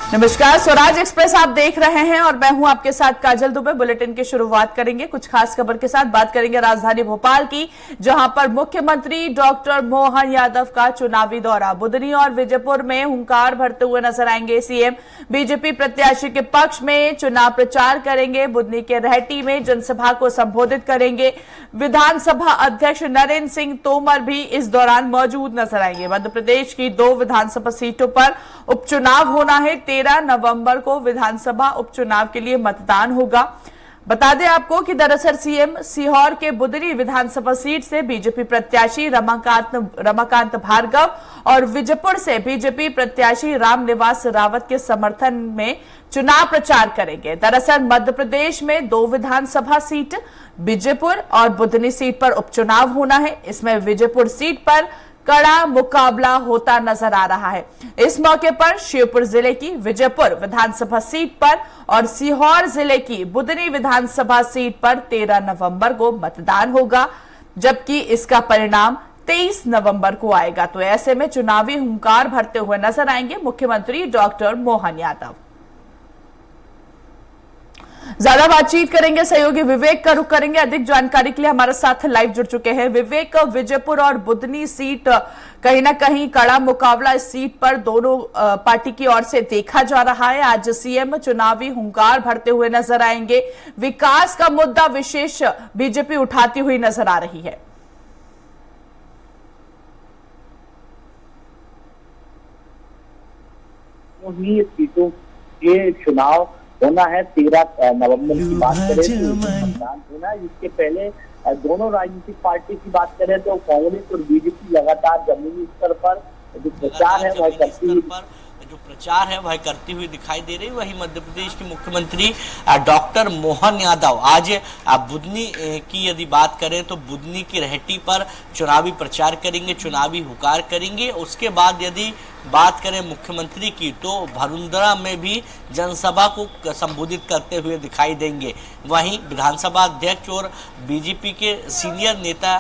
नमस्कार, स्वराज एक्सप्रेस आप देख रहे हैं और मैं हूं आपके साथ काजल दुबे। बुलेटिन की शुरुआत करेंगे कुछ खास खबर के साथ। बात करेंगे राजधानी भोपाल की, जहां पर मुख्यमंत्री डॉक्टर मोहन यादव का चुनावी दौरा। बुधनी और विजयपुर में हुंकार भरते हुए नजर आएंगे सीएम। बीजेपी प्रत्याशी के पक्ष में चुनाव प्रचार करेंगे। बुधनी के रहटी में जनसभा को संबोधित करेंगे। विधानसभा अध्यक्ष नरेंद्र सिंह तोमर भी इस दौरान मौजूद नजर आएंगे। मध्य प्रदेश की 2 विधानसभा सीटों पर उपचुनाव होना है। 13 नवंबर को विधानसभा उपचुनाव के लिए मतदान होगा। बता दें आपको कि दरअसल सीएम सीहोर के बुधनी विधानसभा सीट से बीजेपी प्रत्याशी रमाकांत भार्गव और विजयपुर से बीजेपी प्रत्याशी रामनिवास रावत के समर्थन में चुनाव प्रचार करेंगे। दरअसल मध्य प्रदेश में 2 विधानसभा सीट विजयपुर और बुधनी सीट पर उपचुनाव होना है। इसमें विजयपुर सीट पर कड़ा मुकाबला होता नजर आ रहा है। इस मौके पर शिवपुर जिले की विजयपुर विधानसभा सीट पर और सीहोर जिले की बुधनी विधानसभा सीट पर 13 नवंबर को मतदान होगा, जबकि इसका परिणाम 23 नवंबर को आएगा। तो ऐसे में चुनावी हुंकार भरते हुए नजर आएंगे मुख्यमंत्री डॉक्टर मोहन यादव। ज्यादा बातचीत करेंगे, सहयोगी विवेक का रुख करेंगे। अधिक जानकारी के लिए हमारे साथ लाइव जुड़ चुके हैं विवेक। विजयपुर और बुधनी सीट कहीं ना कहीं कड़ा मुकाबला इस सीट पर दोनों पार्टी की ओर से देखा जा रहा है। आज सीएम चुनावी हुंकार भरते हुए नजर आएंगे। विकास का मुद्दा विशेष बीजेपी उठाती हुई नजर आ रही है। सीटों के चुनाव होना है। 13 नवंबर की बात करें तो मतदान होना है। इसके पहले दोनों राजनीतिक पार्टी की बात करें तो कांग्रेस और बीजेपी लगातार जमीनी स्तर पर जो प्रचार है वह करती हुई दिखाई दे रही। वही मध्य प्रदेश के मुख्यमंत्री डॉक्टर मोहन यादव आज बुधनी की यदि बात करें तो बुधनी की रहटी पर चुनावी प्रचार करेंगे, चुनावी हुंकार करेंगे। उसके बाद यदि बात करें मुख्यमंत्री की तो भरुंदरा में भी जनसभा को संबोधित करते हुए दिखाई देंगे। वहीं विधानसभा अध्यक्ष और बीजेपी के सीनियर नेता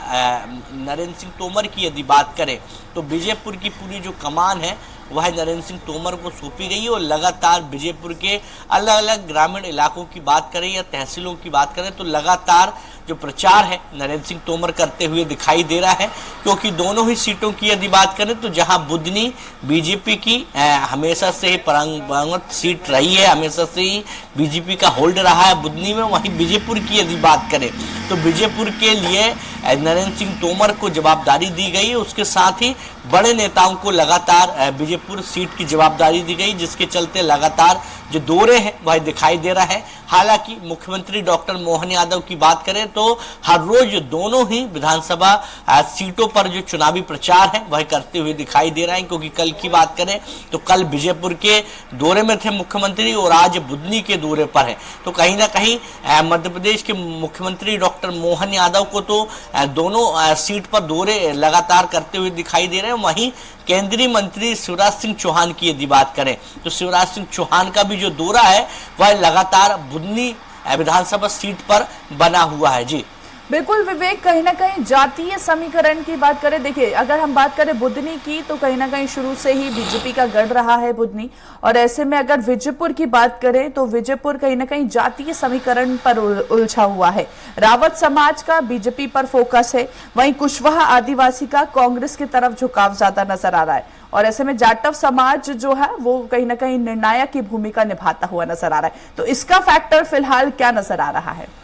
नरेंद्र सिंह तोमर की यदि बात करें तो विजयपुर की पूरी जो कमान है वह नरेंद्र सिंह तोमर को सौंपी गई है। और लगातार विजयपुर के अलग अलग ग्रामीण इलाकों की बात करें या तहसीलों की बात करें तो लगातार जो प्रचार है नरेंद्र सिंह तोमर करते हुए दिखाई दे रहा है, क्योंकि दोनों ही सीटों की यदि बात करें तो जहां बुधनी बीजेपी की हमेशा से ही परंपरागत सीट रही है, हमेशा से ही बीजेपी का होल्ड रहा है बुधनी में, वहीं विजयपुर की यदि बात करें तो विजयपुर के लिए नरेंद्र सिंह तोमर को जवाबदारी दी गई। उसके साथ ही बड़े नेताओं को लगातार विजयपुर सीट की जवाबदारी दी गई, जिसके चलते लगातार जो दौरे हैं वह दिखाई दे रहा है। हालांकि मुख्यमंत्री डॉक्टर मोहन यादव की बात करें तो हर रोज दोनों ही विधानसभा सीटों पर जो चुनावी प्रचार है वह करते हुए दिखाई दे रहा है, क्योंकि कल की बात करें तो कल विजयपुर के दौरे में थे मुख्यमंत्री और आज बुधनी के दौरे पर है। तो कहीं ना कहीं मध्य प्रदेश के मुख्यमंत्री डॉक्टर मोहन यादव को तो दोनों सीट पर दौरे लगातार करते हुए दिखाई दे रहे हैं। वहीं केंद्रीय मंत्री शिवराज सिंह चौहान की यदि बात करें तो शिवराज सिंह चौहान का भी जो दौरा है वह लगातार बुधनी विधानसभा सीट पर बना हुआ है। जी बिल्कुल विवेक, कहीं ना कहीं जातीय समीकरण की बात करें, देखिए अगर हम बात करें बुधनी की तो कहीं ना कहीं शुरू से ही बीजेपी का गढ़ रहा है बुधनी, और ऐसे में अगर विजयपुर की बात करें तो विजयपुर कहीं ना कहीं जातीय समीकरण पर उलझा हुआ है। रावत समाज का बीजेपी पर फोकस है, वहीं कुशवाहा आदिवासी का कांग्रेस की तरफ झुकाव ज्यादा नजर आ रहा है, और ऐसे में जाटव समाज जो है वो कहीं ना कहीं निर्णायक की भूमिका निभाता हुआ नजर आ रहा है। तो इसका फैक्टर फिलहाल क्या नजर आ रहा है?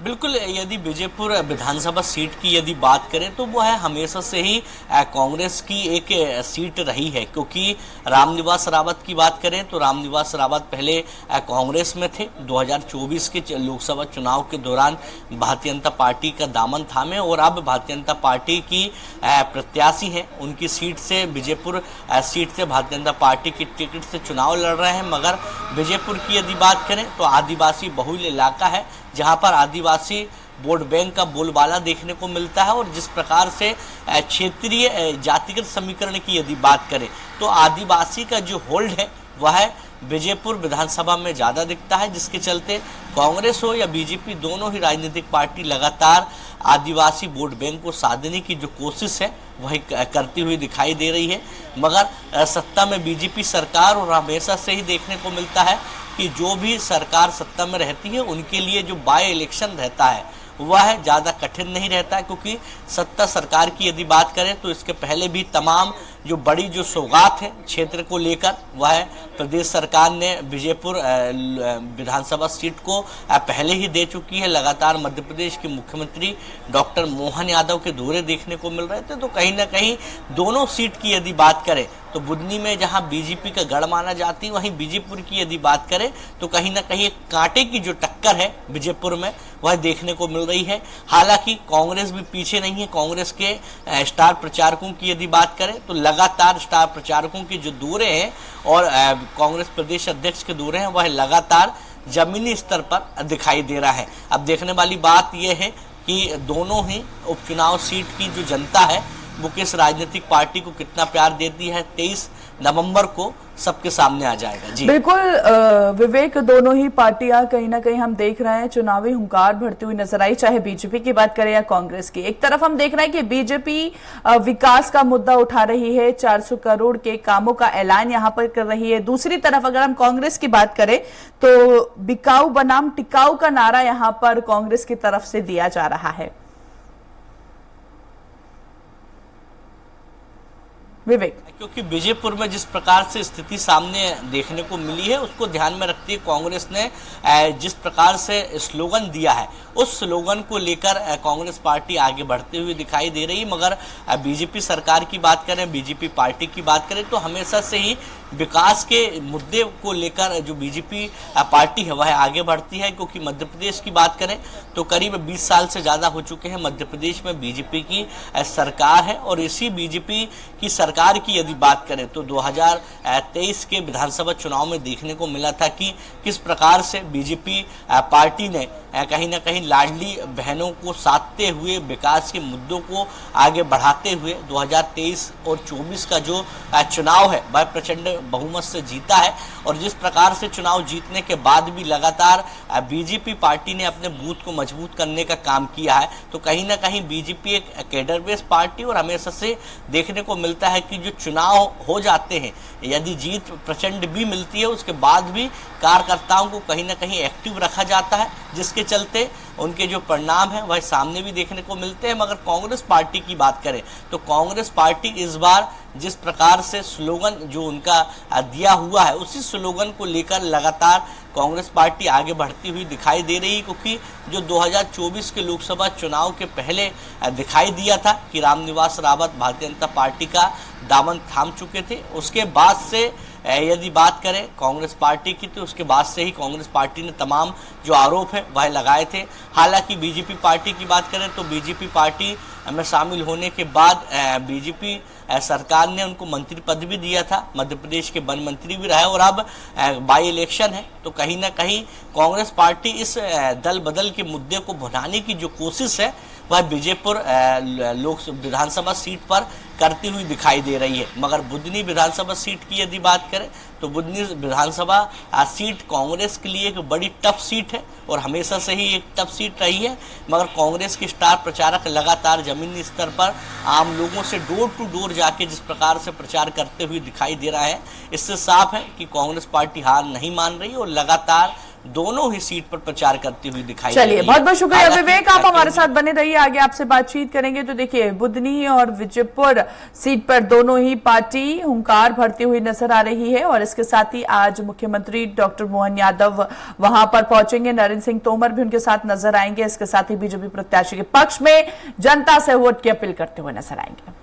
बिल्कुल, यदि विजयपुर विधानसभा सीट की यदि बात करें तो वो है हमेशा से ही कांग्रेस की एक सीट रही है, क्योंकि रामनिवास रावत की बात करें तो रामनिवास रावत पहले कांग्रेस में थे। 2024 के लोकसभा चुनाव के दौरान भारतीय जनता पार्टी का दामन थामे और अब भारतीय जनता पार्टी की प्रत्याशी हैं, उनकी सीट से विजयपुर सीट से भारतीय जनता पार्टी की टिकट से चुनाव लड़ रहे हैं। मगर विजयपुर की यदि बात करें तो आदिवासी बहुल इलाका है, जहां पर आदिवासी वोट बैंक का बोलबाला देखने को मिलता है। और जिस प्रकार से क्षेत्रीय जातिगत समीकरण की यदि बात करें तो आदिवासी का जो होल्ड है वह विजयपुर विधानसभा में ज्यादा दिखता है, जिसके चलते कांग्रेस हो या बीजेपी, दोनों ही राजनीतिक पार्टी लगातार आदिवासी वोट बैंक को साधने की जो कोशिश है वही करती हुई दिखाई दे रही है। मगर सत्ता में बीजेपी सरकार और हमेशा से ही देखने को मिलता है कि जो भी सरकार सत्ता में रहती है उनके लिए जो बाय इलेक्शन रहता है वह ज़्यादा कठिन नहीं रहता है, क्योंकि सत्ता सरकार की यदि बात करें तो इसके पहले भी तमाम जो बड़ी जो सौगात है क्षेत्र को लेकर वह प्रदेश सरकार ने विजयपुर विधानसभा सीट को पहले ही दे चुकी है। लगातार मध्य प्रदेश के मुख्यमंत्री डॉक्टर मोहन यादव के दौरे देखने को मिल रहे थे, तो कहीं ना कहीं दोनों सीट की यदि बात करें तो बुधनी में जहां बीजेपी का गढ़ माना जाती है, वहीं बीजेपुर की यदि बात करें तो कहीं ना कहीं एक कांटे की जो टक्कर है विजयपुर में वह देखने को मिल रही है। हालांकि कांग्रेस भी पीछे नहीं है। कांग्रेस के स्टार प्रचारकों की यदि बात करें तो लगातार स्टार प्रचारकों के जो दौरे हैं और कांग्रेस प्रदेश अध्यक्ष के दौरे हैं वह लगातार जमीनी स्तर पर दिखाई दे रहा है। अब देखने वाली बात यह है कि दोनों ही उपचुनाव सीट की जो जनता है वो किस राजनीतिक पार्टी को कितना प्यार देती है, 23 नवंबर को सबके सामने आ जाएगा। जी बिल्कुल विवेक, दोनों ही पार्टियां कहीं ना कहीं हम देख रहे हैं चुनावी हुंकार भरती हुई नजर आई, चाहे बीजेपी की बात करें या कांग्रेस की। एक तरफ हम देख रहे हैं कि बीजेपी विकास का मुद्दा उठा रही है, 400 करोड़ के कामों का ऐलान यहां पर कर रही है। दूसरी तरफ अगर हम कांग्रेस की बात करें तो बिकाऊ बनाम टिकाऊ का नारा यहां पर कांग्रेस की तरफ से दिया जा रहा है। विवेक, क्योंकि विजयपुर में जिस प्रकार से स्थिति सामने देखने को मिली है उसको ध्यान में रखते हुए कांग्रेस ने जिस प्रकार से स्लोगन दिया है उस स्लोगन को लेकर कांग्रेस पार्टी आगे बढ़ती हुई दिखाई दे रही है। मगर बीजेपी सरकार की बात करें, बीजेपी पार्टी की बात करें तो हमेशा से ही विकास के मुद्दे को लेकर जो बीजेपी पार्टी है वह आगे बढ़ती है। क्योंकि मध्य प्रदेश की बात करें तो करीब 20 साल से ज़्यादा हो चुके हैं मध्य प्रदेश में बीजेपी की सरकार है, और इसी बीजेपी की सरकार की यदि बात करें तो 2023 के विधानसभा चुनाव में देखने को मिला था कि किस प्रकार से बीजेपी पार्टी ने कहीं ना कहीं लाडली बहनों को साधते हुए विकास के मुद्दों को आगे बढ़ाते हुए 2023 और 24 का जो चुनाव है वह प्रचंड बहुमत से जीता है। और जिस प्रकार से चुनाव जीतने के बाद भी लगातार बीजेपी पार्टी ने अपने बूथ को मजबूत करने का काम किया है, तो कहीं ना कहीं बीजेपी एक कैडर बेस्ड पार्टी और हमेशा से देखने को मिलता है कि जो चुनाव हो जाते हैं यदि जीत प्रचंड भी मिलती है उसके बाद भी कार्यकर्ताओं को कहीं ना कहीं एक्टिव रखा जाता है, जिसके चलते उनके जो परिणाम है वह सामने भी देखने को मिलते हैं। मगर कांग्रेस पार्टी की बात करें तो कांग्रेस पार्टी इस बार जिस प्रकार से स्लोगन जो उनका दिया हुआ है उसी स्लोगन को लेकर लगातार कांग्रेस पार्टी आगे बढ़ती हुई दिखाई दे रही है। क्योंकि जो 2024 के लोकसभा चुनाव के पहले दिखाई दिया था कि रामनिवास रावत भारतीय जनता पार्टी का दामन थाम चुके थे, उसके बाद से यदि बात करें कांग्रेस पार्टी की तो उसके बाद से ही कांग्रेस पार्टी ने तमाम जो आरोप है वह लगाए थे। हालांकि बीजेपी पार्टी की बात करें तो बीजेपी पार्टी में शामिल होने के बाद बीजेपी सरकार ने उनको मंत्री पद भी दिया था, मध्य प्रदेश के वन मंत्री भी रहे, और अब बाई इलेक्शन है तो कहीं ना कहीं कांग्रेस पार्टी इस दल बदल के मुद्दे को भुनाने की जो कोशिश है वह विजयपुर विधानसभा सीट पर करती हुई दिखाई दे रही है। मगर बुधनी विधानसभा सीट की यदि बात करें तो बुधनी विधानसभा सीट कांग्रेस के लिए एक बड़ी टफ सीट है और हमेशा से ही एक टफ सीट रही है। मगर कांग्रेस के स्टार प्रचारक लगातार जमीनी स्तर पर आम लोगों से डोर टू डोर जाके जिस प्रकार से प्रचार करते हुए दिखाई दे रहा है, इससे साफ है कि कांग्रेस पार्टी हार नहीं मान रही और लगातार दोनों ही सीट पर प्रचार करती हुई दिखाई दे रही है। चलिए, बहुत बहुत शुक्रिया विवेक, आप हमारे साथ बने रहिए, आगे आपसे बातचीत करेंगे। तो देखिए, बुधनी और विजयपुर सीट पर दोनों ही पार्टी हुंकार भरती हुई नजर आ रही है और इसके साथ ही आज मुख्यमंत्री डॉक्टर मोहन यादव वहां पर पहुंचेंगे, नरेंद्र सिंह तोमर भी उनके साथ नजर आएंगे। इसके साथ ही बीजेपी प्रत्याशी के पक्ष में जनता से वोट की अपील करते हुए नजर आएंगे।